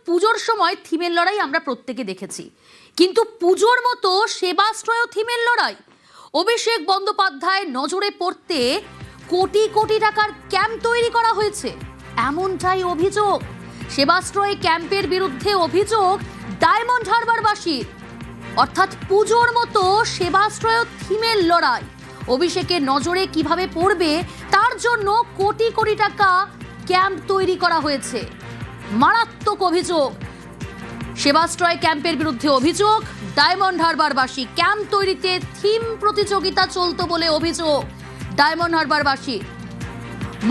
পুজোর সময় থিমের লড়াই আমরা প্রত্যেকে দেখেছি, কিন্তু পুজোর মতো সেবাশ্রয় থিমের লড়াই অভিষেক বন্দ্যোপাধ্যায় নজরে পড়তে কোটি কোটি টাকার ক্যাম্প তৈরি করা হয়েছে, এমনটাই অভিযোগ। সেবাশ্রয় ক্যাম্পের বিরুদ্ধে অভিযোগ ডায়মন্ড হারবারবাসীর। অর্থাৎ পুজোর মতো সেবাশ্রয় থিমের লড়াই অভিষেকের নজরে কিভাবে পড়বে তার জন্য কোটি কোটি টাকা ক্যাম্প তৈরি করা হয়েছে। মারাত্মক অভিযোগ, সেবাশ্রয় ক্যাম্পের বিরুদ্ধে অভিযোগ ডায়মন্ড হারবারবাসী। ক্যাম্প তৈরিতে থিম প্রতিযোগিতা চলতো বলে অভিযোগ ডায়মন্ড হারবারবাসী।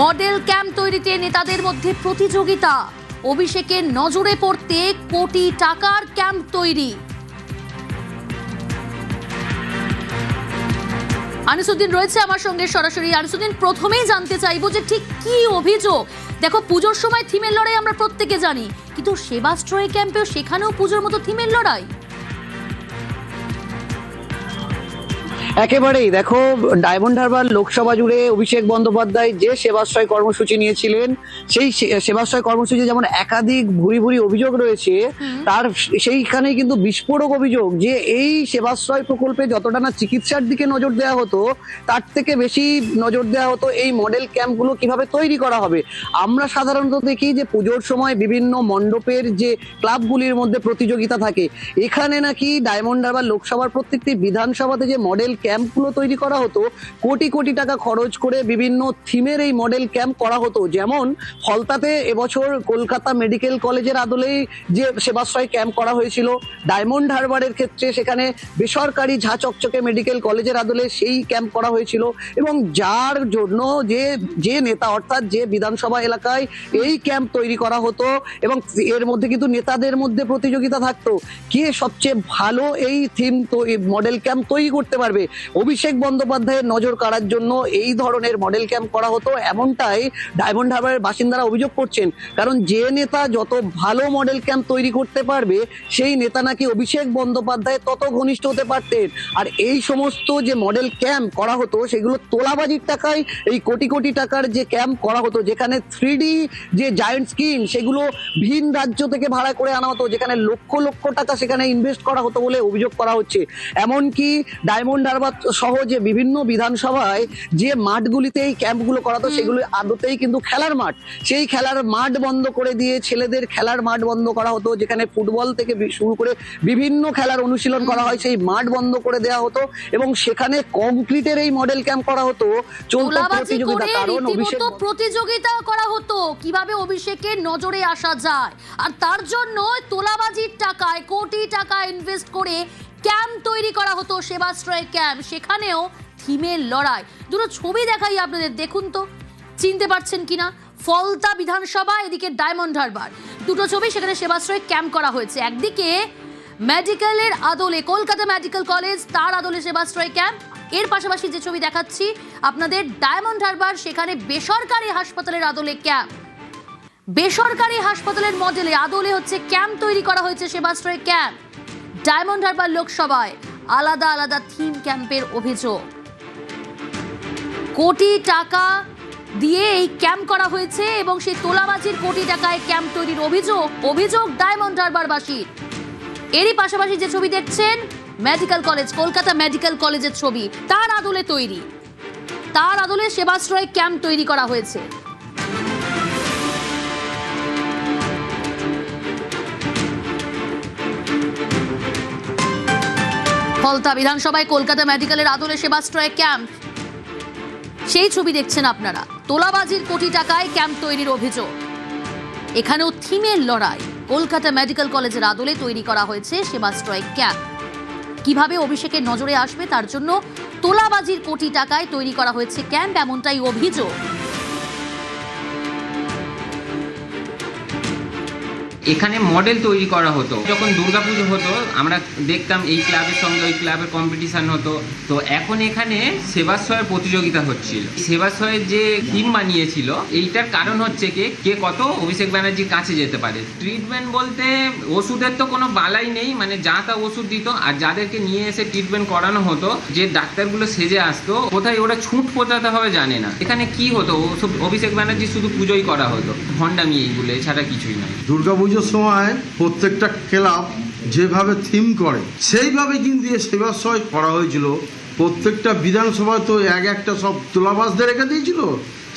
মডেল ক্যাম্প তৈরিতে নেতাদের মধ্যে প্রতিযোগিতা, অভিষেকের নজরে পড়তে কোটি টাকার ক্যাম্প তৈরি। আনিসুদ্দিন রয়েছে আমার সঙ্গে সরাসরি। আনিসুদ্দিন, প্রথমেই জানতে চাইবো যে ঠিক কি অভিযোগ? দেখো, পুজোর সময় থিমের লড়াই আমরা প্রত্যেকে জানি, কিন্তু সেবাশ্রয় ক্যাম্পেও সেখানেও পুজোর মতো থিমের লড়াই। একেবারেই দেখো, ডায়মন্ড হারবার লোকসভা জুড়ে অভিষেক বন্দ্যোপাধ্যায় যে সেবাশ্রয় কর্মসূচি নিয়েছিলেন, সেই সেবাশ্রয় কর্মসূচি যেমন একাধিক ভুরি ভুরি অভিযোগ রয়েছে, তার সেইখানে কিন্তু বিস্ফোরক অভিযোগ যে এই সেবাশ্রয় প্রকল্পে যতটা না চিকিৎসার দিকে নজর দেওয়া হতো, তার থেকে বেশি নজর দেওয়া হতো এই মডেল ক্যাম্পগুলো কিভাবে তৈরি করা হবে। আমরা সাধারণত দেখি যে পুজোর সময় বিভিন্ন মণ্ডপের যে ক্লাবগুলির মধ্যে প্রতিযোগিতা থাকে, এখানে নাকি ডায়মন্ড হারবার লোকসভার প্রত্যেকটি বিধানসভাতে যে মডেল ক্যাম্পগুলো তৈরি করা হতো, কোটি কোটি টাকা খরচ করে বিভিন্ন থিমের এই মডেল ক্যাম্প করা হতো। যেমন ফলতাতে এবছর কলকাতা মেডিকেল কলেজের আদলেই যে সেবাশ্রয় ক্যাম্প করা হয়েছিল, ডায়মন্ড হারবারের ক্ষেত্রে সেখানে বেসরকারি ঝা চকচকে মেডিকেল কলেজের আদলে সেই ক্যাম্প করা হয়েছিল। এবং যার জন্য যে নেতা, অর্থাৎ যে বিধানসভা এলাকায় এই ক্যাম্প তৈরি করা হতো, এবং এর মধ্যে কিন্তু নেতাদের মধ্যে প্রতিযোগিতা থাকতো কে সবচেয়ে ভালো এই থিম মডেল ক্যাম্প তৈরি করতে পারবে। অভিষেক বন্দ্যোপাধ্যায়ের নজর কাড়ার জন্য এই ধরনের মডেল ক্যাম্প করা হতো, এমনটাই ডায়মন্ড হারবারের বাসিন্দারা অভিযোগ করছেন। কারণ যে নেতা যত ভালো মডেল ক্যাম্প তৈরি করতে পারবে, সেই নেতা নাকি অভিষেক বন্দ্যোপাধ্যায় তত ঘনিষ্ঠ হতে পারতেন। আর এই সমস্ত যে মডেল ক্যাম্প করা হতো, সেগুলো তোলাবাজির টাকায় এই কোটি কোটি টাকার যে ক্যাম্প করা হতো, যেখানে 3D যে জায়ান্ট স্ক্রিন, সেগুলো ভিন রাজ্য থেকে ভাড়া করে আনা হতো, যেখানে লক্ষ লক্ষ টাকা সেখানে ইনভেস্ট করা হতো বলে অভিযোগ করা হচ্ছে। এমনকি ডায়মন্ড হারবার সহ যে বিভিন্ন বিধানসভায় যে মাঠগুলিতে এই ক্যাম্পগুলো করাতো, সেগুলো আদতেই কিন্তু খেলার মাঠ। সেই খেলার মাঠ বন্ধ করে দিয়ে ছেলেদের খেলার মাঠ বন্ধ করা হতো, যেখানে ফুটবল থেকে শুরু করে বিভিন্ন খেলার অনুশীলন করা হয়, সেই মাঠ বন্ধ করে দেওয়া হতো এবং সেখানে কংক্রিটের এই মডেল ক্যাম্প করা হতো। চলতো প্রতিযোগিতা, কারণ অভিষেক প্রতিযোগিতা করা হতো কিভাবে অভিষেকের নজরে আসা যায়, আর তার জন্য তোলাবাজির টাকায় কোটি টাকা ইনভেস্ট করে ক্যাম্প তৈরি করা হতো, সেবাশ্রয় ক্যাম্প। সেখানেও থিমের লড়াই। দুটো ছবি দেখাই আপনাদের, দেখুন তো চিনতে পারছেন কিনা। ফলতা বিধানসভা, এদিকে ডায়মন্ড হারবার, দুটো ছবি। সেখানে সেবাশ্রয় ক্যাম্প করা হয়েছে। একদিকে মেডিকেলের আদলে কলকাতা মেডিকেল কলেজ, তার আদলে সেবাশ্রয় ক্যাম্প। এর পাশাপাশি যে ছবি দেখাচ্ছি আপনাদের ডায়মন্ড হারবার, সেখানে বেসরকারি হাসপাতালের আদলে ক্যাম্প। বেসরকারি হাসপাতালের মডেলে আদলে হচ্ছে ক্যাম্প তৈরি করা হয়েছে, সেবাশ্রয় ক্যাম্প। ডায়মন্ড হারবার লোকসভায় আলাদা আলাদা থিম ক্যাম্পের অভিযোগ। কোটি টাকা দিয়ে এই ক্যাম্প করা হয়েছে এবং সেই তোলাবাজির কোটি টাকায় ক্যাম্প তৈরির অভিযোগ ডায়মন্ড হারবারবাসীর। এরই পাশাপাশি যে ছবি দেখছেন মেডিকেল কলেজ, কলকাতা মেডিকেল কলেজের ছবি, তার আদলে তৈরি, তার আদলে সেবাশ্রয় ক্যাম্প তৈরি করা হয়েছে। ফলতা বিধানসভায় কলকাতা মেডিকেলের আদলে সেবাশ্রয় ক্যাম্প, সেই ছবি দেখছেন আপনারা। তোলাবাজির কোটি টাকায় ক্যাম্প তৈরির অভিযোগ। এখানেও থিমের লড়াই। কলকাতা মেডিকেল কলেজের আদলে তৈরি করা হয়েছে সেবাশ্রয় ক্যাম্প। কিভাবে অভিষেকের নজরে আসবে তার জন্য তোলাবাজির কোটি টাকায় তৈরি করা হয়েছে ক্যাম্প, এমনটাই অভিযোগ। এখানে মডেল তৈরি করা হতো। যখন দুর্গাপুজো হতো আমরা দেখতাম এই ক্লাবের সঙ্গে ওই ক্লাবের কম্পিটিশন হতো। তো এখন এখানে সেবাশ্রয়ের প্রতিযোগিতা হচ্ছিল। সেবাশ্রয়ের যে টিম বানিয়েছিল, এইটার কারণ হচ্ছে কে কত অভিষেক ব্যানার্জির কাছে যেতে পারে। ট্রিটমেন্ট বলতে ওষুধের তো কোনো বালাই নেই, মানে যা তা ওষুধ দিত। আর যাদেরকে নিয়ে এসে ট্রিটমেন্ট করানো হতো, যে ডাক্তারগুলো সেজে আসতো, কোথায় ওরা ছুট পোতাতে হবে জানে না। এখানে কি হতো, অভিষেক ব্যানার্জি শুধু পুজোই করা হতো, ভণ্ডামি এইগুলো, এছাড়া কিছুই নয়। দুর্গাপুজো পুজোর সময় প্রত্যেকটা ক্লাব যেভাবে থিম করে সেইভাবে কিন্তু সেবাশ্রয় করা হয়েছিল। প্রত্যেকটা বিধানসভায় তো একটা সব তোলাবাসদের রেখে দিয়েছিল।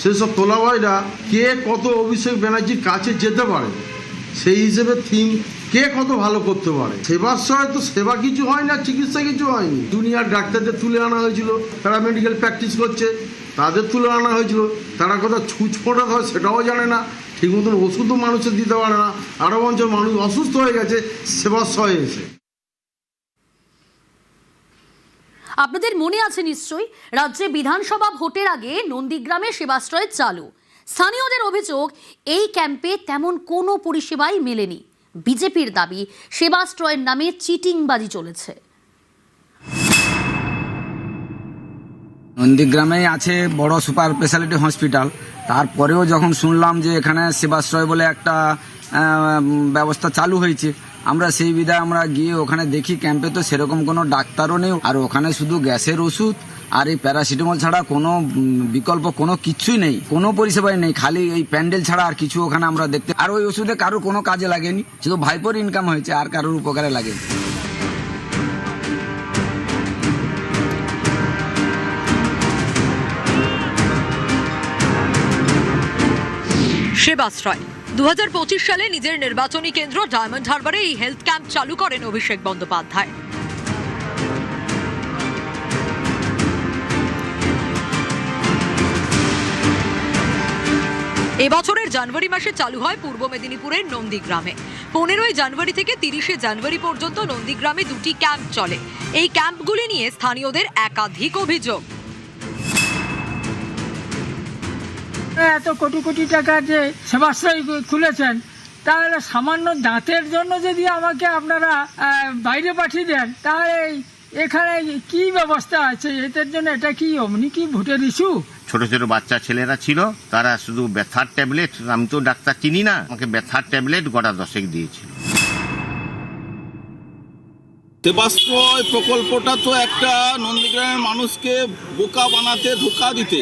সেই সব তোলাবাসরা কে কত অভিষেক ব্যানার্জির কাছে যেতে পারে সেই হিসেবে থিম কে কত ভালো করতে পারে। সেবাশ্রয় তো সেবা কিছু হয় না, চিকিৎসা কিছু হয়নি। জুনিয়র ডাক্তারদের তুলে আনা হয়েছিল, তারা মেডিকেল প্র্যাকটিস করছে, তাদের তুলে আনা হয়েছিল। তারা কথা ছুঁচ ফোটা হয় সেটাও জানে না, ঠিক মতন ওষুধও মানুষের দিতে পারে না। আরও বঞ্চ মানুষ অসুস্থ হয়ে গেছে সেবাশ্রয়ে এসে। আপনাদের মনে আছে নিশ্চয়ই, রাজ্যে বিধানসভা ভোটের আগে নন্দীগ্রামে সেবাশ্রয় চালু। স্থানীয়দের অভিযোগ, এই ক্যাম্পে তেমন কোনো পরিষেবাই মেলেনি। বিজেপির দাবি, সেবাশ্রয়ের নামে চিটিংবাজি চলেছে। নন্দীগ্রামেই আছে বড় সুপার স্পেশালিটি হসপিটাল, তারপরেও যখন শুনলাম যে এখানে সেবাশ্রয় বলে একটা ব্যবস্থা চালু হয়েছে, আমরা সেই বিধায় আমরা গিয়ে ওখানে দেখি ক্যাম্পে তো সেরকম কোনো ডাক্তারও নেই, আর ওখানে শুধু গ্যাসের ওষুধ আর এই প্যারাসিটামল ছাড়া কোনো বিকল্প কোনো কিছুই নেই, কোনো পরিষেবাই নেই। খালি এই প্যান্ডেল ছাড়া আর কিছু ওখানে আমরা দেখতে, আর ওই ওষুধে কারোর কোনো কাজে লাগেনি, শুধু ভাইপোর ইনকাম হয়েছে, আর কারোর উপকারে লাগেনি। সেবাশ্রয় 2025 সালে নিজের নির্বাচনী কেন্দ্র ডায়মন্ড হারবারে এই হেলথ ক্যাম্প চালু করেন অভিষেক বন্দ্যোপাধ্যায়। এবছরের জানুয়ারি মাসে চালু হয় পূর্ব মেদিনীপুরের নন্দীগ্রামে। 15 জানুয়ারি থেকে 30 জানুয়ারি পর্যন্ত নন্দীগ্রামে 2টি ক্যাম্প চলে। এই ক্যাম্পগুলি নিয়ে স্থানীয়দের একাধিক অভিযোগ। এত কোটি কোটি টাকার যে সেবাশ্রয় খুলেছেন, তাহলে সামান্য দাঁতের জন্য যদি আমাকে আপনারা বাইরে পাঠিয়ে দেন, তাহলে এখানে কি ব্যবস্থা আছে এদের জন্য? এটা কি অমনি কি ভোটের ইস্যু? ছোট ছোট বাচ্চা ছেলেরা ছিল, তারা শুধু ব্যথার ট্যাবলেট, আমি তো ডাক্তার চিনি না, আমাকে ব্যথার ট্যাবলেট গোটা 10 দিয়েছিল। সেবাশ্রয় প্রকল্পটা তো একটা নন্দীগ্রামের মানুষকে বোকা বানাতে, ধোঁকা দিতে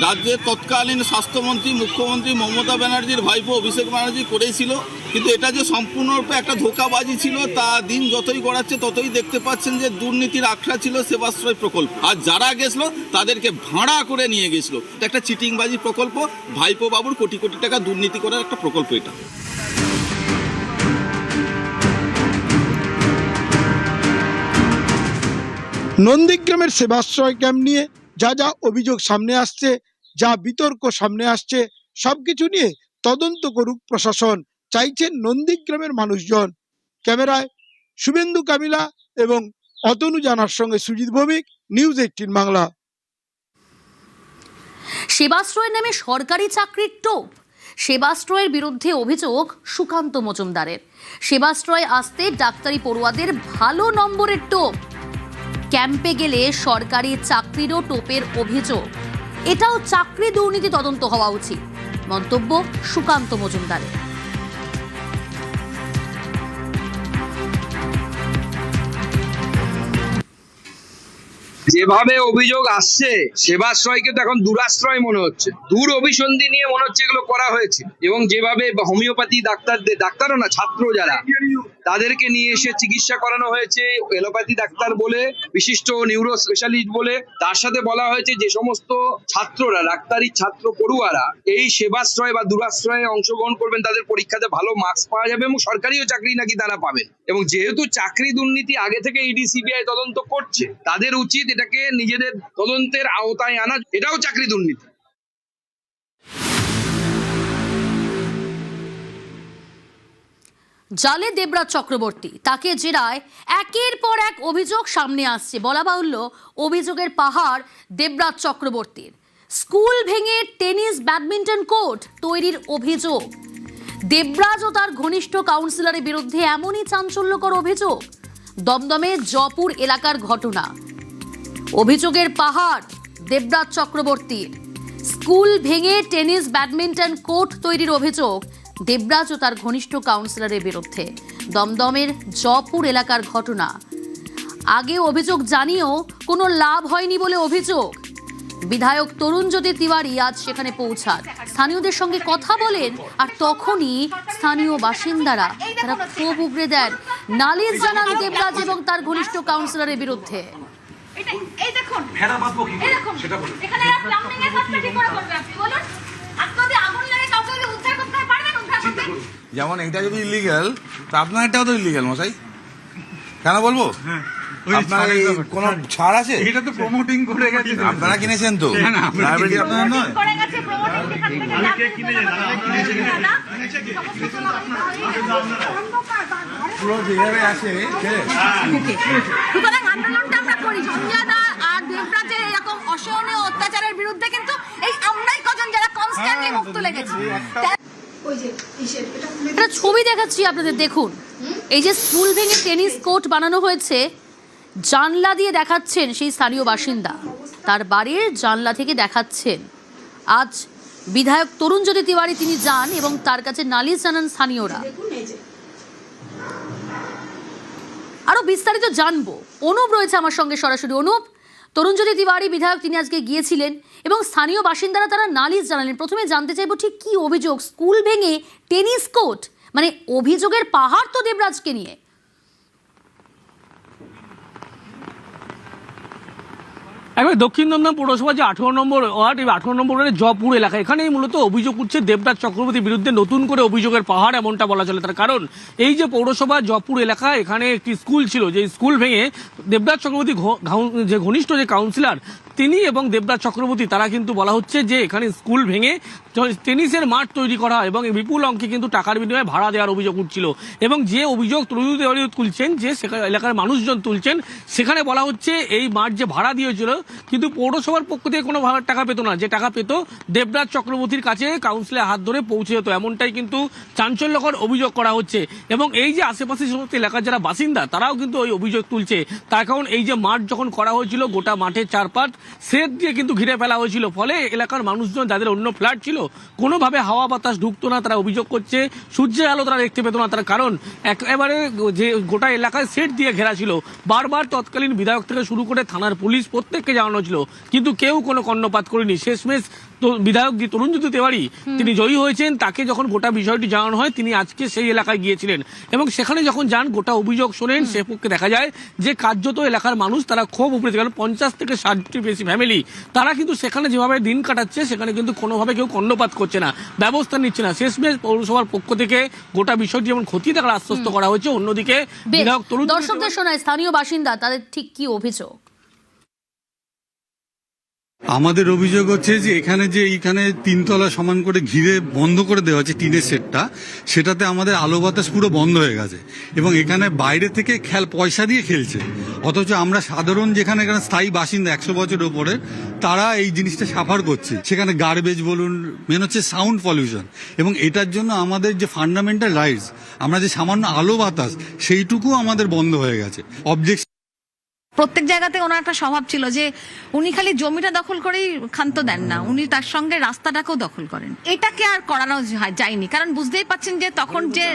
রাজ্যের তৎকালীন স্বাস্থ্যমন্ত্রী মুখ্যমন্ত্রী মমতা ব্যানার্জির ভাইপো অভিষেক ব্যানার্জি করেছিল। কিন্তু এটা যে সম্পূর্ণরূপে একটা ধোঁকাবাজি ছিল, তা দিন যতই গড়াচ্ছে ততই দেখতে পাচ্ছেন যে দুর্নীতির আখড়া ছিল সেবাশ্রয় প্রকল্প। আর যারা গেছিল তাদেরকে ভাড়া করে নিয়ে গেছিল। এটা একটা চিটিংবাজি প্রকল্প, ভাইপো বাবুর কোটি কোটি টাকা দুর্নীতি করার একটা প্রকল্প এটা। নন্দীগ্রামের সেবাশ্রয় ক্যাম্প নিয়ে যা যা অভিযোগ সামনে আসছে, যা বিতর্ক সামনে আসছে, সবকিছু নিয়ে তদন্ত করুক প্রশাসন, চাইছেন নন্দীগ্রামের মানুষজন। ক্যামেরায় শুভেন্দু কামিলা এবং অতনু জানার সঙ্গে সুজিত ভৌমিক, নিউজ 18 বাংলা। সেবাশ্রয়ের নামে সরকারি চাকরির টোপ। সেবাশ্রয়ের বিরুদ্ধে অভিযোগ সুকান্ত মজুমদারের। সেবাশ্রয়ে আসতে ডাক্তারি পড়ুয়াদের ভালো নম্বরের টোপ। ক্যাম্পে গেলে সরকারি চাকরিরও টোপের অভিযোগ। এটাও চাকরি দুর্নীতি তদন্ত হওয়া উচিত, মন্তব্য সুকান্ত মজুমদারের। যেভাবে অভিযোগ আসছে, সেবাশ্রয়কে তো এখন দুরাশ্রয় মনে হচ্ছে, দূর অভিসন্ধি নিয়ে মনে হচ্ছে এগুলো করা হয়েছে। এবং যেভাবে হোমিওপ্যাথি ডাক্তারও না, ছাত্র যারা, তাদেরকে নিয়ে এসে চিকিৎসা করানো হয়েছে, এলোপ্যাথি ডাক্তার বলে, বিশিষ্ট নিউরো স্পেশালিস্ট বলে, তার সাথে বলা হয়েছে যে সমস্ত ছাত্ররা, ডাক্তারি ছাত্র পড়ুয়ারা এই সেবাশ্রয় বা দুরাশ্রয়ে অংশগ্রহণ করবেন, তাদের পরীক্ষাতে ভালো মার্কস পাওয়া যাবে এবং সরকারিও চাকরি নাকি তারা পাবেন। এবং যেহেতু চাকরি দুর্নীতি আগে থেকে ইডি সিবিআই তদন্ত করছে, তাদের উচিত এটাকে নিজেদের তদন্তের আওতায় আনা। এটাও চাকরি দুর্নীতি। জালে দেবরাজ চক্রবর্তী, তাকে জেরায় একের পর এক অভিযোগ সামনে আসছে। বলা বাহুল্য, অভিযোগের পাহাড় দেবরাজ চক্রবর্তীর। স্কুল ভেঙে টেনিস ব্যাডমিন্টন কোর্ট তৈরির অভিযোগ। দেবরাজ ও তার ঘনিষ্ঠ কাউন্সিলরের বিরুদ্ধে এমনই চাঞ্চল্যকর অভিযোগ। দমদমে জয়পুর এলাকার ঘটনা। অভিযোগের পাহাড় দেবরাজ চক্রবর্তীর। স্কুল ভেঙে টেনিস ব্যাডমিন্টন কোর্ট তৈরির অভিযোগ দেবরাজ ও তার ঘনিষ্ঠ কাউন্সিলরের বিরুদ্ধে। দমদমের জয়পুর এলাকার ঘটনা। আগে অভিযোগ জানিয়েও কোনো লাভ হয়নি বলে অভিযোগ। বিধায়ক তরুণজ্যোতি তিওয়ারি আজ সেখানে পৌঁছান, স্থানীয়দের সঙ্গে কথা বলেন, আর তখনই স্থানীয় বাসিন্দারা তারা ক্ষোভ উগরে দেন, নালিশ জানান দেবরাজ এবং তার ঘনিষ্ঠ কাউন্সিলরের বিরুদ্ধে। এই দেখুন এই দেখুন এখানে প্লাম্বিং এর কাজটা কি করে করবে আপনি বলুন? আপনাদের আগুন লাগে কাউকে উদ্ধার করতে পারবেন? উদ্ধার করতে যেমন এটা যদি ইলিগ্যাল তা আপনার এটাও তো ইলিগ্যাল মশাই, কেন বলবো? আপনার কোনো ছাড় আছে? এটা তো প্রমোটিং করে গেছে, আপনারা কিনেছেন তো, লাইব্রেরি আপনাদের নয়। করে গেছে প্রমোটিং এখান থেকে কিনেছে না পুরো যেভাবে আছে সুতরাং আন্দোলনটা আমরা করি সঞ্জয় দা আর দেবরাজের এরকম অসহনীয় অত্যাচারের বিরুদ্ধে, কিন্তু এই আমরাই কজন যারা কনস্ট্যান্টলি মুখ তুলে গেছি। একটা ছবি দেখাচ্ছি আপনাদের, দেখুন এই যে স্কুল ভেঙে টেনিস কোর্ট বানানো হয়েছে, জানলা দিয়ে দেখাচ্ছেন সেই স্থানীয় বাসিন্দা, তার বাড়ির জানলা থেকে দেখাচ্ছেন। আজ বিধায়ক তরুণজ্যোতি তিওয়ারি তিনি যান এবং তার কাছে নালিশ জানান স্থানীয়রা। আরো বিস্তারিত জানবো, অনুপ রয়েছে আমার সঙ্গে সরাসরি। অনুপ, তরুণজ্যোতি তিওয়ারি বিধায়ক তিনি আজকে গিয়েছিলেন এবং স্থানীয় বাসিন্দারা তারা নালিশ জানালেন। প্রথমে জানতে চাইবো ঠিক কি অভিযোগ, স্কুল ভেঙে টেনিস কোর্ট, মানে অভিযোগের পাহাড় তো দেবরাজকে নিয়ে। একবার দক্ষিণ দমদম পৌরসভা যে 18 নম্বর ওয়ার্ড, এই 18 নম্বর ওয়ার্ডের জয়পুর এলাকা, এখানেই মূলত অভিযোগ উঠছে দেবরাজ চক্রবর্তীর বিরুদ্ধে। নতুন করে অভিযোগের পাহাড় এমনটা বলা চলে, তার কারণ এই যে পৌরসভা জয়পুর এলাকা, এখানে একটি স্কুল ছিল, যে স্কুল ভেঙে দেবরাজ চক্রবর্তী যে ঘনিষ্ঠ যে কাউন্সিলর তিনি এবং দেবরাজ চক্রবর্তী, তারা কিন্তু বলা হচ্ছে যে এখানে স্কুল ভেঙে টেনিসের মাঠ তৈরি করা হয় এবং বিপুল অঙ্কে কিন্তু টাকার বিনিময়ে ভাড়া দেওয়ার অভিযোগ উঠছিল। এবং যে অভিযোগ তরুণজ্যোতি তিওয়ারি তুলছেন, যে এলাকার মানুষজন তুলছেন, সেখানে বলা হচ্ছে এই মাঠ যে ভাড়া দিয়েছিল কিন্তু পৌরসভার পক্ষ থেকে কোনো টাকা পেত না, যে টাকা পেত দেবরাজ চক্রবর্তীর কাছে কাউন্সিলের হাত ধরে পৌঁছে যেত, এমনটাই কিন্তু চাঞ্চল্যকর অভিযোগ করা হচ্ছে। এবং এই যে আশেপাশে সমস্ত এলাকার যারা বাসিন্দা, তারাও কিন্তু ওই অভিযোগ তুলছে। তার কারণ এই যে মাঠ যখন করা হয়েছিল, গোটা মাঠের চারপাশ সেট দিয়ে কিন্তু ঘিরে ফেলা হয়েছিল, ফলে এলাকার মানুষজন যাদের অন্য ফ্ল্যাট ছিল কোনোভাবে হাওয়া বাতাস ঢুকতো না, তারা অভিযোগ করছে সূর্যের আলো তারা দেখতে পেত না। তার কারণ একেবারে যে গোটা এলাকায় সেট দিয়ে ঘেরা ছিল। বারবার তৎকালীন বিধায়ক থেকে শুরু করে থানার পুলিশ প্রত্যেককে জানানো ছিল, কিন্তু কেউ কোনো কর্ণপাত করেনি। শেষমেশ তো বিধায়ক তরুণজ্যোতি তিওয়ারি তিনি জয়ী হয়েছেন, তাকে যখন গোটা বিষয়টি জানানো হয়, তিনি আজকে সেই এলাকায় গিয়েছিলেন এবং সেখানে যখন যান গোটা অভিযোগ শোনেন, সে পক্ষে দেখা যায় যে কার্যত এলাকার মানুষ তারা ক্ষোভ উপড়েছে। কারণ 50 থেকে 60টি বেশি ফ্যামিলি তারা কিন্তু সেখানে যেভাবে দিন কাটাচ্ছে, সেখানে কিন্তু কোনোভাবে কেউ কর্ণপাত করছে না, ব্যবস্থা নিচ্ছে না। শেষমেশ পৌরসভার পক্ষ থেকে গোটা বিষয়টি যেমন ক্ষতি দেখার আশ্বস্ত করা হয়েছে, অন্যদিকে বিধায়ক তরুণ দর্শকদের শোনায় স্থানীয় বাসিন্দা তাদের ঠিক কি অভিযোগ। আমাদের অভিযোগ হচ্ছে যে এইখানে 3 তলা সমান করে ঘিরে বন্ধ করে দেওয়া হচ্ছে টিনের সেটটা, সেটাতে আমাদের আলো বাতাস পুরো বন্ধ হয়ে গেছে এবং এখানে বাইরে থেকে পয়সা দিয়ে খেলছে, অথচ আমরা সাধারণ যেখানে স্থায়ী বাসিন্দা 100 বছরের উপরে, তারা এই জিনিসটা সাফার করছে। সেখানে গার্বেজ বলুন, মেন হচ্ছে সাউন্ড পলিউশন, এবং এটার জন্য আমাদের যে ফান্ডামেন্টাল রাইটস, আমরা যে সামান্য আলো বাতাস, সেইটুকু আমাদের বন্ধ হয়ে গেছে। অবজেকশন প্রত্যেক জায়গাতে ওনার একটা স্বভাব ছিল যে উনি খালি জমিটা দখল করেই ক্ষান্ত দেন না, উনি তার সঙ্গে রাস্তাটাকেও দখল করেন। এটাকে আর করানো যায়নি, কারণ বুঝতেই পাচ্ছেন যে তখন যে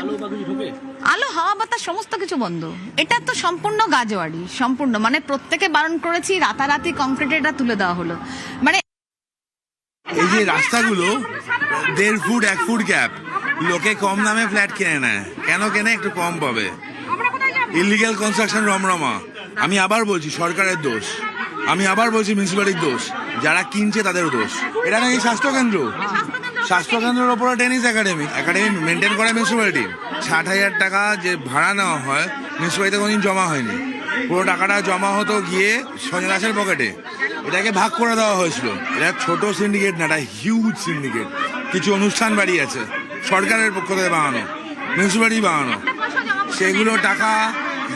আলো হাওয়া বাতাস সমস্ত কিছু বন্ধ। এটা তো সম্পূর্ণ গাজোয়ারি, সম্পূর্ণ, মানে প্রত্যেকে বারণ করেছি, রাতারাতি কংক্রিটে এটা তুলে দেওয়া হলো। মানে এই যে রাস্তাগুলো 1.5 ফুট 1 ফুট গ্যাপ, লোকে কম দামে ফ্ল্যাট কিনে নেয়, কেন কেনে? একটু কম পাবে। ইলিগ্যাল কনস্ট্রাকশন রমরমা। আমি আবার বলছি সরকারের দোষ, আমি আবার বলছি মিউনিসিপ্যালিটির দোষ, যারা কিনছে তাদেরও দোষ। এটা নাকি স্বাস্থ্যকেন্দ্রের ওপরে টেনিস একাডেমি মেনটেন করে মিউনিসিপ্যালিটি। 60,000 টাকা যে ভাড়া নেওয়া হয় মিউনিসিপ্যালিটিতে কোনোদিন জমা হয়নি, পুরো টাকাটা জমা হতো গিয়ে সঞ্জয় দাসের পকেটে। এটাকে ভাগ করে দেওয়া হয়েছিল। এটা ছোট সিন্ডিকেট না, এটা হিউজ সিন্ডিকেট। কিছু অনুষ্ঠান বাড়ি আছে সরকারের পক্ষ থেকে বানানো, মিউনিসিপ্যালিটি বানানো, সেগুলো টাকা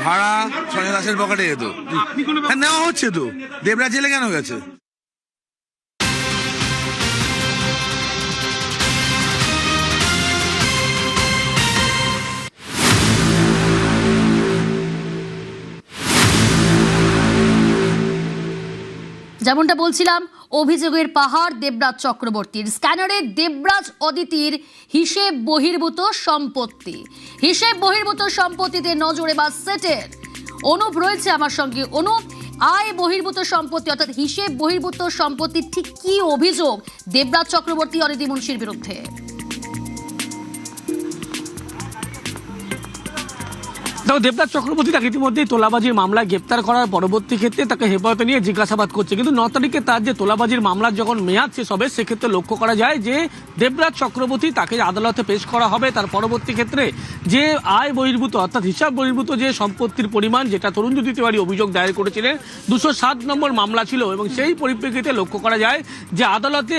ভাড়া সঞ্জয় দাসের পকেটে যেত, নেওয়া হচ্ছে। তো দেবরাজ জেলে কেন গেছে? যেমনটা বলছিলাম, অভিযোগের পাহাড় দেবরাজ চক্রবর্তীর। স্ক্যানারে দেবরাজ অদিতির হিসেব বহির্ভূত সম্পত্তিতে নজরে বা সেটের। অনুপ রয়েছে আমার সঙ্গে। অনুপ, আয় বহির্ভূত সম্পত্তি অর্থাৎ হিসেব বহির্ভূত সম্পত্তির ঠিক কি অভিযোগ দেবরাজ চক্রবর্তী অদিতি মুন্সির বিরুদ্ধে? দেখো, দেবরাজ চক্রবর্তী তাকে ইতিমধ্যেই তোলাবাজির মামলায় গ্রেপ্তার করার পরবর্তী ক্ষেত্রে তাকে হেফাজতে নিয়ে জিজ্ঞাসাবাদ করছে, কিন্তু 9 তারিখে তার যে তোলাবাজির মামলার যখন মেয়াদ শেষ হবে সেক্ষেত্রে লক্ষ্য করা যায় যে দেবরাজ চক্রবর্তী তাকে আদালতে পেশ করা হবে। তার পরবর্তী ক্ষেত্রে যে আয় বহির্ভূত অর্থাৎ হিসাব বহির্ভূত যে সম্পত্তির পরিমাণ, যেটা তরুণজ্যোতি তিওয়ারি অভিযোগ দায়ের করেছিলেন, 207 নম্বর মামলা ছিল, এবং সেই পরিপ্রেক্ষিতে লক্ষ্য করা যায় যে আদালতে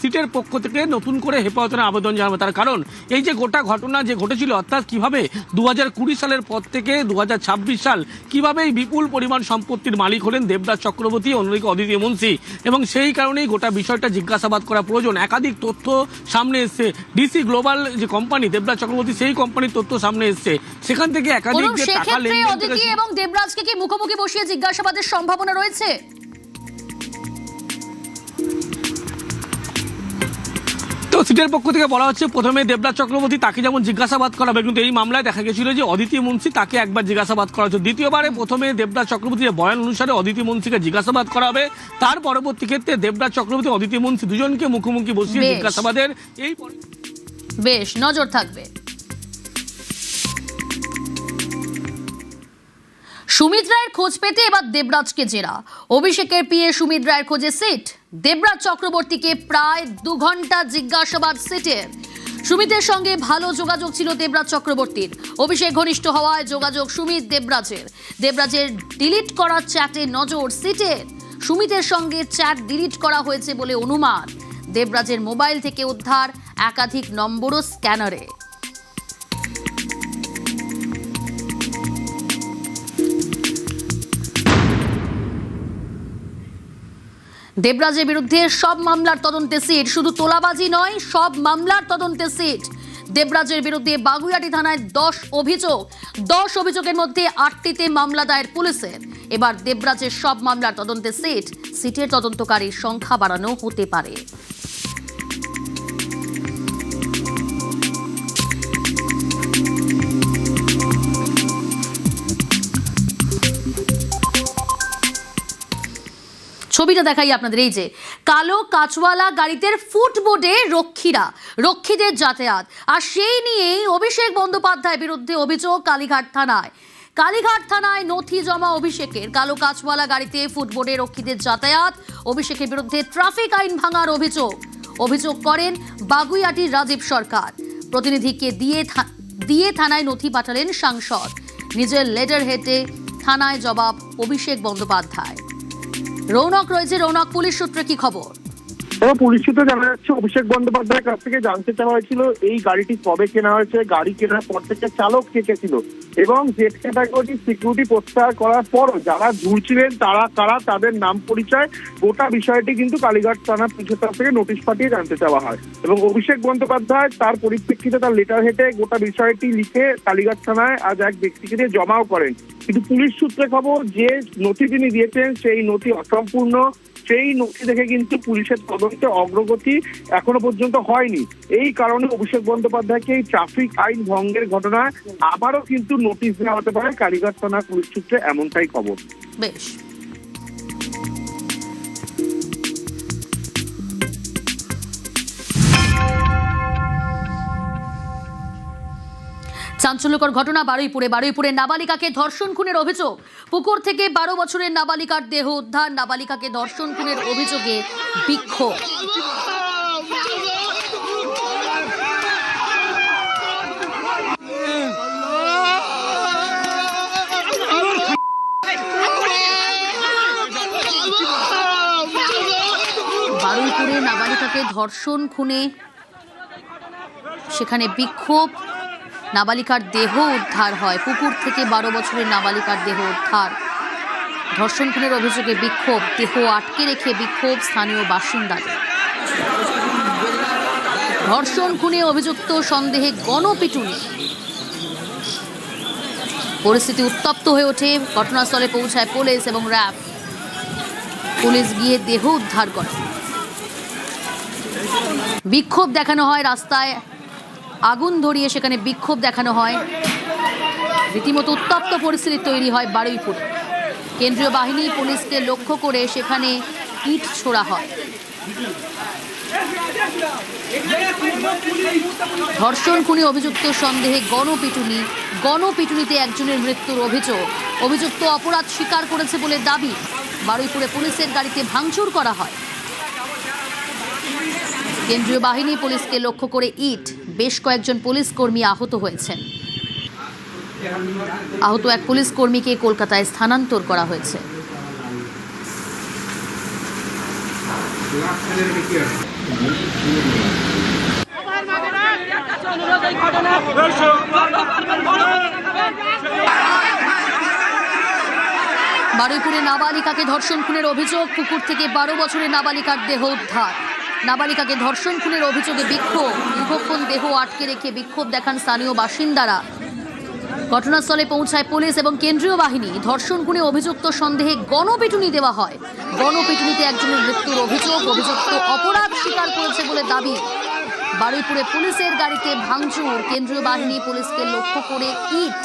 সিটের পক্ষ থেকে নতুন করে হেফাজতের আবেদন জানাবে। তার কারণ এই যে গোটা ঘটনা যে ঘটেছিল, অর্থাৎ কিভাবে 2020 সালের পর থেকে 2026 সাল কিভাবে এই বিপুল পরিমাণ সম্পত্তির মালিক হলেন দেবরাজ চক্রবর্তী, অন্যদিকে অদিতি মুন্সি, এবং সেই কারণেই গোটা বিষয়টা জিজ্ঞাসাবাদ করা প্রয়োজন। একাধিক তথ্য সামনে এসছে, ডিসি গ্লোবাল যে কোম্পানি দেবরাজ চক্রবর্তী, সেই কোম্পানির তথ্য সামনে এসছে, সেখান থেকে একাধিক যে টাকা লেনদেন অদিতি এবং দেবরাজকে কি মুখোমুখি বসিয়ে জিজ্ঞাসাবাদের সম্ভাবনা রয়েছে? তো সিটের পক্ষ থেকে বলা হচ্ছে প্রথমে দেবরাজ চক্রবর্তী তাকে যেমন জিজ্ঞাসাবাদ করা হবে, কিন্তু এই মামলায় দেখা গেছিল যে অদিতি মুন্সি তাকে একবার জিজ্ঞাসাবাদ করা হচ্ছে। দ্বিতীয়বারে প্রথমে দেবরাজ চক্রবর্তীর বয়ান অনুসারে অদিতি মুন্সিকে জিজ্ঞাসাবাদ করা হবে, তার পরবর্তী ক্ষেত্রে দেবরাজ চক্রবর্তী অদিতি মুন্সি দুজনকে মুখোমুখি বসিয়ে জিজ্ঞাসাবাদের এই বেশ নজর থাকবে। সুমিত রায়ের খোঁজ পেতে এবার দেবরাজকে জেরা। অভিষেকের পিএ সুমিত রায়ের খোঁজে সিট। দেবরাজ চক্রবর্তীকে প্রায় 2 ঘন্টা জিজ্ঞাসাবাদ সিটের। সুমিতের সঙ্গে ভালো যোগাযোগ ছিল দেবরাজ চক্রবর্তীর। অভিষেক ঘনিষ্ঠ হওয়ায় যোগাযোগ সুমিত দেবরাজের ডিলিট করা চ্যাটে নজর সিটের। সুমিতের সঙ্গে চ্যাট ডিলিট করা হয়েছে বলে অনুমান। দেবরাজের মোবাইল থেকে উদ্ধার একাধিক নম্বরও স্ক্যানারে। দেবরাজের বিরুদ্ধে সব মামলার তদন্তে সিট। শুধু তোলাবাজি নয়, সব মামলার তদন্তে সিট। দেবরাজের বিরুদ্ধে বাগুইআটি থানায় 10 অভিযোগ। 10 অভিযোগের মধ্যে 8টিতে মামলা দায়ের পুলিশের। এবার দেবরাজের সব মামলার তদন্তে সিটের তদন্তকারীর সংখ্যা বাড়ানো হতে পারে। ছবিটা দেখাই আপনাদের। এই যে কালো কাঁচওয়ালা গাড়িতে ফুটবোর্ডে রক্ষীদের যাতায়াত, আর সেই নিয়েই অভিষেক বন্দ্যোপাধ্যায়ের বিরুদ্ধে অভিযোগ কালীঘাট থানায় নথি জমা অভিষেকের। কালো কাঁচওয়ালা গাড়িতে ফুটবোর্ডে রক্ষীদের যাতায়াত, অভিষেকের বিরুদ্ধে ট্রাফিক আইন ভাঙার অভিযোগ করেন বাগুইআটির রাজীব সরকার। প্রতিনিধিকে দিয়ে থানায় নথি পাঠালেন সাংসদ। নিজের লেটার হেডে থানায় জবাব অভিষেক বন্দ্যোপাধ্যায়। রৌনক রয়েছে। রৌনক, পুলিশ সূত্রে কি খবর? পুলিশ সূত্রে জানা যাচ্ছে অভিষেক বন্দ্যোপাধ্যায়ের কাছ থেকে জানতে চাওয়া হয়েছিল এই গাড়িটি কবে কেনা হয়েছে, গাড়ি কেনার পর থেকে চালক কে ছিল, এবং জেড ক্যাটাগরি সিকিউরিটি প্রত্যাহার করার পর যারা ঝুলছিলেন তারা কারা, তাদের নাম পরিচয়, গোটা বিষয়টি কিন্তু কালীঘাট থানার পুলিশের তরফ থেকে নোটিশ পাঠিয়ে জানতে চাওয়া হয়। এবং অভিষেক বন্দ্যোপাধ্যায় তার পরিপ্রেক্ষিতে তার লেটার হেডে গোটা বিষয়টি লিখে কালীঘাট থানায় আজ এক ব্যক্তিকে দিয়ে জমাও করেন। কিন্তু পুলিশ সূত্রে খবর যে নথি তিনি দিয়েছেন সেই নথি অসম্পূর্ণ। সেই নথি দেখে কিন্তু পুলিশের তদন্তে অগ্রগতি এখনো পর্যন্ত হয়নি। এই কারণে অভিষেক বন্দ্যোপাধ্যায়কে এই ট্রাফিক আইন ভঙ্গের ঘটনায় আবারও কিন্তু নোটিশ দেওয়া হতে পারে কালীঘাট থানা পুলিশ সূত্রে, এমনটাই খবর। বেশ। চাঞ্চল্যকর ঘটনা বারুইপুরে নাবালিকাকে ধর্ষণ খুনের অভিযোগ। পুকুর থেকে 12 বছরের নাবালিকার দেহ উদ্ধার। নাবালিকাকে ধর্ষণ খুনের অভিযোগে বিক্ষোভ। বারুইপুরে নাবালিকাকে ধর্ষণ খুনে সেখানে বিক্ষোভ। নাবালিকার দেহ উদ্ধার হয়। পুকুর থেকে 12 বছরের নাবালিকার দেহ উদ্ধার। ধর্ষণ খুনের অভিযোগে বিক্ষোভ। দেহ আটকে রেখে বিক্ষোভ স্থানীয় বাসিন্দাদের। ধর্ষণ খুনে অভিযুক্ত সন্দেহে গণপিটুনি। পরিস্থিতি উত্তপ্ত হয়ে ওঠে। ঘটনাস্থলে পৌঁছায় পুলিশ এবং র্যাব। পুলিশ গিয়ে দেহ উদ্ধার করে। বিক্ষোভ দেখানো হয়, রাস্তায় আগুন ধরিয়ে সেখানে বিক্ষোভ দেখানো হয়। রীতিমতো উত্তপ্ত পরিস্থিতি তৈরি হয় বারুইপুরে। কেন্দ্রীয় বাহিনী পুলিশকে লক্ষ্য করে সেখানে ইট ছোড়া হয়। ধর্ষণ খুনে অভিযুক্ত সন্দেহে গণপিটুনি গণপিটুনিতে একজনের মৃত্যুর অভিযোগ। অভিযুক্ত অপরাধ স্বীকার করেছে বলে দাবি। বারুইপুরে পুলিশের গাড়িতে ভাঙচুর করা হয়। কেন্দ্রীয় বাহিনী পুলিশকে লক্ষ্য করে ইট। বেশ কয়েকজন পুলিশ কর্মী আহত হয়েছেন। আহত এক পুলিশ কর্মীকে কলকাতায় স্থানান্তর করা হয়েছে। বারুইপুরে নাবালিকাকে ধর্ষণ খুনের অভিযোগ। পুকুর থেকে 12 বছরের নাবালিকার দেহ উদ্ধার। নাবালিকাকে ধর্ষণ খুনের অভিযোগে বিক্ষোভ। দীর্ঘক্ষণ দেহ আটকে রেখে বিক্ষোভ দেখান স্থানীয় বাসিন্দারা। ঘটনাস্থলে পৌঁছায় পুলিশ এবং কেন্দ্রীয় বাহিনী। ধর্ষণ খুনে অভিযুক্ত সন্দেহে গণপিটুনি দেওয়া হয়। গণপিটুনিতে একজনের মৃত্যুর অভিযোগ। অভিযুক্ত অপরাধ স্বীকার করেছে বলে দাবি। বারুইপুরে পুলিশের গাড়িতে ভাঙচুর। কেন্দ্রীয় বাহিনী পুলিশকে লক্ষ্য করে ইট।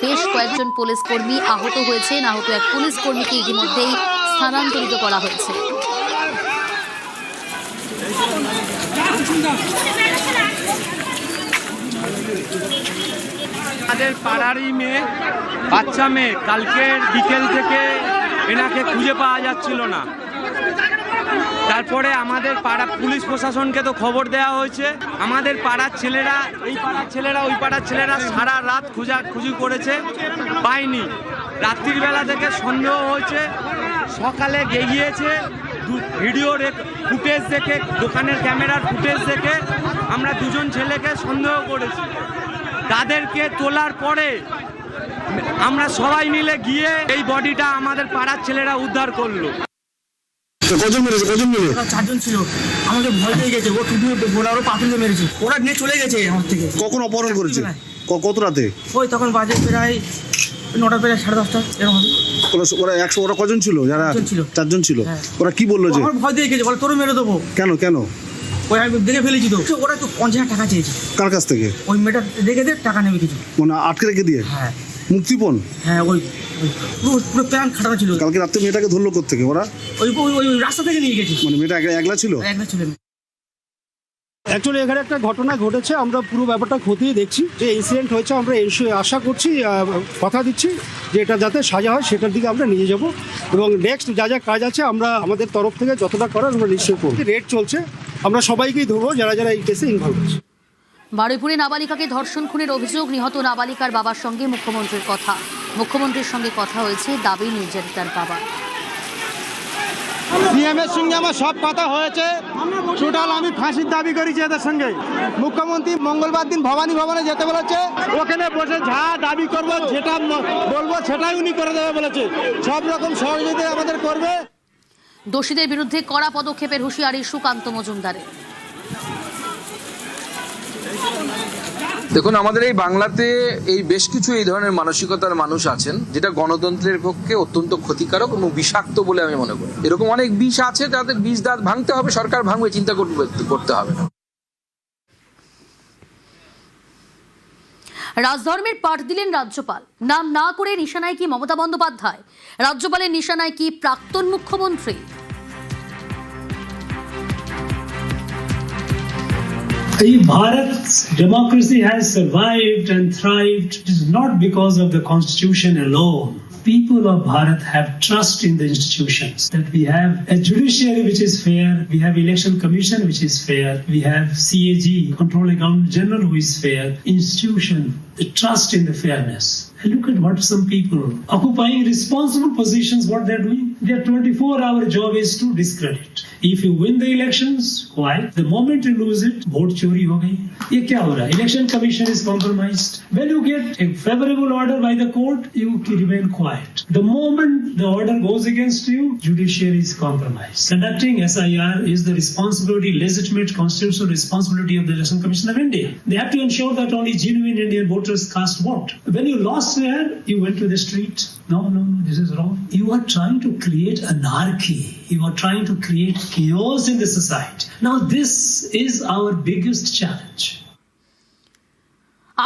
বেশ কয়েকজন পুলিশ কর্মী আহত হয়েছেন। আহত এক পুলিশ কর্মীকে ইতিমধ্যেই স্থানান্তরিত করা হয়েছে। আমাদের পাড়ারই মেয়ে, বাচ্চা মেয়ে, কালকে বিকেল থেকে এনাকে খুঁজে পাওয়া যাচ্ছিল না। তারপরে আমাদের পাড়া পুলিশ প্রশাসনকে তো খবর দেওয়া হয়েছে। আমাদের পাড়ার ছেলেরা, এই পাড়ার ছেলেরা, ওই পাড়ার ছেলেরা সারা রাত খোঁজাখুঁজি করেছে, পায়নি। রাত্রির বেলা থেকে সন্দেহ হয়েছে, সকালে গিয়েছে ভিডিও ফুটেজ দেখে, দোকানের ক্যামেরার ফুটেজ দেখে আমরা দুজন ছেলেকে সন্দেহ করেছি। তাদেরকে তোলার পরে আমরা সবাই মিলে গিয়ে এই বডিটা আমাদের পাড়ার ছেলেরা উদ্ধার করলো। কজন মেরেছে? কজন মিলে? 4 জন ছিল। আমাকে ভয় পেয়ে গেছে, ও টুপি বোলারও পাথর মেরেছে। ওরা নিয়ে চলে গেছে আমার থেকে। কখন অপহরণ করেছে? কত রাতে? ওই তখন বাজে প্রায় 9টা, প্রায় 10:30 এরকম হবে। ওরা কজন ছিল? যারা 4 জন ছিল। ওরা কি বললো? যে আমার ভয় দিয়ে গেছে, বলে তোর মেরে দেবো। কেন কেন? ওই আমি দেখে ফেলেছি তো। ওরা তো 50,000 টাকা চেয়েছে। কার কাছ থেকে? ওই মেয়েটা দেখে টাকা নেবে কিছু, মানে আটকে রেখে দিয়ে। হ্যাঁ, মুক্তিপণ। হ্যাঁ, ওই পুরো প্ল্যান খাটানো ছিল। কালকে রাতে মেয়েটাকে ধরলো কোত্থেকে ওরা? ওই রাস্তা থেকে নিয়ে গেছে। মানে মেয়েটা একলা ছিল? একলা ছিল। অ্যাকচুয়ালি এখানে একটা ঘটনা ঘটেছে। আমরা পুরো ব্যাপারটা খতিয়ে দেখছি। যে ইনসিডেন্ট হয়েছে, আমরা আশা করছি, কথা দিচ্ছি যে এটা যাতে সাজা হয় সেটার দিকে আমরা নিয়ে যাব। এবং নেক্সট যা যা কাজ আছে আমরা আমাদের তরফ থেকে যতটা করার আমরা নিশ্চয় করব। রেড চলছে, আমরা সবাইকেই ধরবো যারা যারা এই কেসে ইনভলভ আছে। বারুইপুরে নাবালিকাকে ধর্ষণ খুনের অভিযোগ। নিহত নাবালিকার বাবার সঙ্গে মুখ্যমন্ত্রীর কথা। মুখ্যমন্ত্রীর সঙ্গে কথা হয়েছে দাবি নির্যাতিতার বাবা। সিএমের সঙ্গে আমার সব কথা হয়েছে। টোটাল আমি ফাঁসির দাবি করেছি এদের সঙ্গে। মুখ্যমন্ত্রী মঙ্গলবার দিন ভবানী ভবনে যেতে বলেছে। ওখানে বসে যা দাবি করবো, যেটা বলবো সেটাই উনি করে দেবে বলেছে। সব রকম সহযোগিতা আমাদের করবে। দোষীদের বিরুদ্ধে কড়া পদক্ষেপের হুঁশিয়ারি সুকান্ত মজুমদারের। দেখুন, আমাদের এই বাংলাতে এই বেশ কিছু এই ধরনের মানসিকতার মানুষ আছেন, যেটা গণতন্ত্রের পক্ষে অত্যন্ত ক্ষতিকারক এবং বিষাক্ত বলে আমি মনে করি। এরকম অনেক বিষ আছে, তাদের বিষ দাঁত ভাঙতে হবে, সরকার ভাঙবে, চিন্তা করতে হবে না। রাজধর্মের পাঠ দিলেন রাজ্যপাল। নাম না করে নিশানায় কি মমতা বন্দ্যোপাধ্যায়? রাজ্যপালের নিশানায় কি প্রাক্তন মুখ্যমন্ত্রী? Bharat's democracy has survived and thrived. It is not because of the constitution alone. People of Bharat have trust in the institutions. That we have a judiciary which is fair, we have election commission which is fair, we have CAG, Control Accountant General, who is fair. Institution, the trust in the fairness. And look at what some people occupying responsible positions, what they're doing. Their 24-hour job is to discredit. If you win the elections, quiet. The moment you lose it, vote chori ho gayi. Ye kya ho raha hai? Election commission is compromised. When you get a favorable order by the court, you remain quiet. The moment the order goes against you, judiciary is compromised. Conducting SIR is the responsibility, legitimate constitutional responsibility of the Election Commission of India. They have to ensure that only genuine Indian voters cast vote. When you lost there, you went to the street. No, this is wrong. You are trying to create anarchy. You are trying to create chaos in the society. Now, this is our biggest challenge.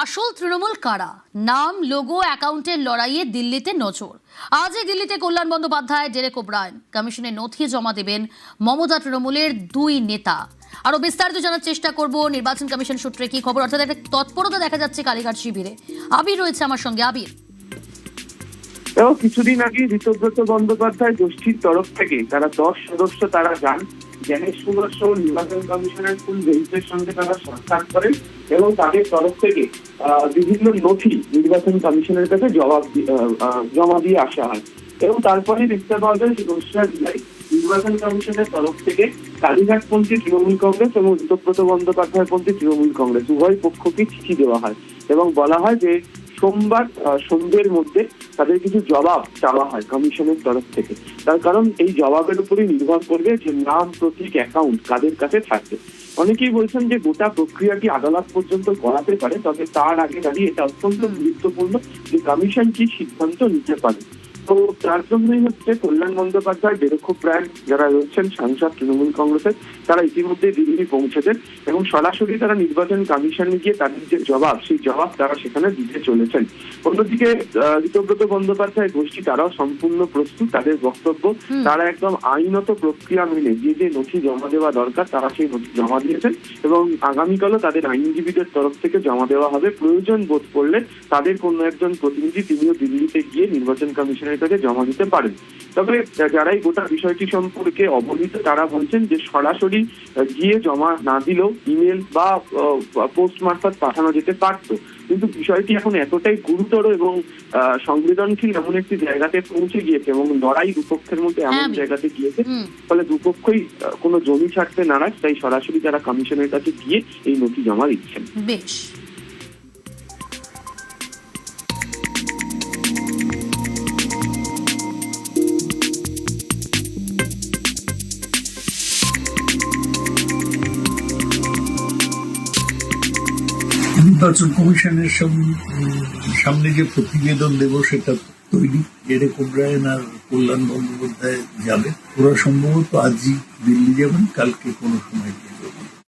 আসল তৃণমূল কারা? নাম, logo, অ্যাকাউন্টের লড়াইয়ে দিল্লিতে নজর। আজই দিল্লিতে কল্যাণ Bandyopadhyay, Derek O'Brien কমিশনের নথি জমা দেবেন মমতা তৃণমূলের দুই নেতা। আরো বিস্তারিত জানার চেষ্টা করব নির্বাচন কমিশন সূত্রে কি খবর, অর্থাৎ একটা তৎপরতা দেখা যাচ্ছে কালীঘাট শিবিরে। আবির রয়েছে আমার সঙ্গে। আবির, এবং কিছুদিন আগে ঋতব্রত বন্দ্যোপাধ্যায় গোষ্ঠীর তরফ থেকে তারা 10 সদস্য তারা যান জ্ঞানেশ্বর সহ নির্বাচন কমিশনের ফুল বেঞ্চের সঙ্গে তারা সাক্ষাৎ করেন এবং তাদের তরফ থেকে বিভিন্ন নথি নির্বাচন কমিশনের কাছে জমা দিয়ে আসা হয়। এবং তারপরে দেখতে পাওয়া যায় যে 2রা জুলাই নির্বাচন কমিশনের তরফ থেকে কালীঘাটপন্থী তৃণমূল কংগ্রেস এবং ঋতব্রত বন্দ্যোপাধ্যায়পন্থী তৃণমূল কংগ্রেস উভয় পক্ষকে চিঠি দেওয়া হয় এবং বলা হয় যে সোমবার সন্ধ্যের মধ্যে তাদের কিছু জবাব চাওয়া হয় কমিশনের তরফ থেকে। তার কারণ এই জবাবের উপরই নির্ভর করবে যে নাম, প্রতীক, অ্যাকাউন্ট কাদের কাছে থাকবে। অনেকেই বলছেন যে গোটা প্রক্রিয়াটি আদালত পর্যন্ত করাতে পারে, তবে তার আগে দাঁড়িয়ে এটা অত্যন্ত গুরুত্বপূর্ণ যে কমিশন কি সিদ্ধান্ত নিতে পারে। তো তার জন্যই হচ্ছে কল্যাণ বন্দ্যোপাধ্যায়, ডেরেক ওব্রায়েন যারা রয়েছেন সাংসদ তৃণমূল কংগ্রেসের, তারা ইতিমধ্যে দিল্লি পৌঁছেছেন এবং সরাসরি তারা নির্বাচন কমিশনে গিয়ে তাদের যে জবাব, সেই জবাব তারা সেখানে দিতে চলেছেন। অন্যদিকে ঋতব্রত বন্দ্যোপাধ্যায় গোষ্ঠী তারাও সম্পূর্ণ প্রস্তুত। তাদের বক্তব্য, তারা একদম আইনত প্রক্রিয়া মেনে যে নথি জমা দেওয়া দরকার তারা সেই নথি জমা দিয়েছেন এবং আগামীকালও তাদের আইনজীবীদের তরফ থেকে জমা দেওয়া হবে। প্রয়োজন বোধ করলে তাদের কোনো একজন প্রতিনিধি তিনিও দিল্লিতে গিয়ে নির্বাচন কমিশনের কাছে জমা দিতে পারেন। তবে যারা এই গোটা বিষয়টি সম্পর্কে অবহিত তারা বলছেন যে সরাসরি গিয়ে জমা না দিলেও ইমেল বা পোস্ট মারফত পাঠানো যেতে পারত, কিন্তু বিষয়টি এখন এতটাই গুরুতর এবং সংবেদনশীল এমন একটি জায়গাতে পৌঁছে গিয়েছে এবং লড়াই দুপক্ষের মধ্যে এমন জায়গাতে গিয়েছে, ফলে দুপক্ষই কোনো জমি ছাড়তে নারাজ, তাই সরাসরি তারা কমিশনের কাছে গিয়ে এই নথি জমা দিচ্ছেন। বেশ। নির্বাচন কমিশনের সামনে যে প্রতিবেদন দেব সেটা তৈরি। ডেরেক ওব্রায়েন আর কল্যাণ বন্দ্যোপাধ্যায় যাবে, ওরা সম্ভবত আজই দিল্লি যাবেন, কালকে কোনো সময়